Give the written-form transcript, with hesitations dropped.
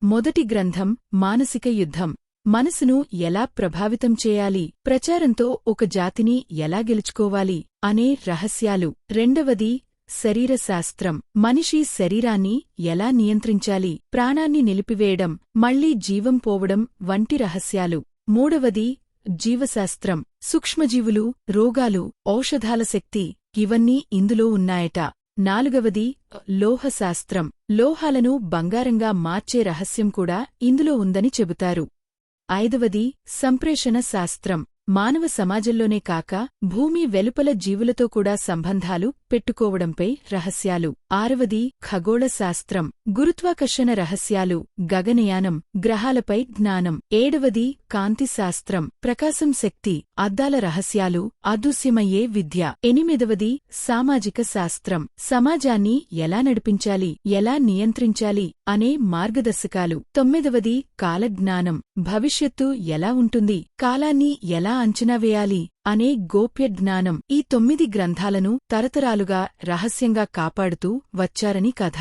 మొదటి గ్రంథం మానసిక యుద్ధం. మనసును ఎలా ప్రభావితం చేయాలి, ప్రచారంతో ఒక జాతిని ఎలా గెలుచుకోవాలి అనే రహస్యాలు. రెండవది శరీరశాస్త్రం. మనిషి శరీరాన్ని ఎలా నియంత్రించాలి, ప్రాణాన్ని నిలిపివేయడం, మళ్లీ జీవం పోవడం వంటి రహస్యాలు. మూడవది జీవశాస్త్రం. సూక్ష్మజీవులు, రోగాలు, ఔషధాల శక్తి ఇవన్నీ ఇందులో ఉన్నాయట. నాలుగవది లోహశాస్త్రం. లోహాలను బంగారంగా మార్చే రహస్యం కూడా ఇందులో ఉందని చెబుతారు. ఐదవది సంప్రేషణ శాస్త్రం. మానవ సమాజంలోనే కాక భూమి వెలుపల జీవులతో కూడా సంబంధాలు పెట్టుకోవడంపై రహస్యాలు. ఆరవది ఖగోళ శాస్త్రం. గురుత్వాకర్షణ రహస్యాలు, గగనయానం, గ్రహాలపై జ్ఞానం. ఏడవది కాంతి శాస్త్రం. ప్రకాశం శక్తి, అద్దాల రహస్యాలు, అదృశ్యమయ్యే విద్య. ఎనిమిదవది సామాజిక శాస్త్రం. సమాజాన్ని ఎలా నడిపించాలి, ఎలా నియంత్రించాలి అనే మార్గదర్శకాలు. తొమ్మిదవది కాలజ్ఞానం. భవిష్యత్తు ఎలా ఉంటుంది, కాలాన్ని ఎలా అంచనా వేయాలి అనే గోప్య జ్ఞానం. ఈ 9 గ్రంథాలను తరతరాలుగా రహస్యంగా కాపాడుతూ వచ్చారని కథ.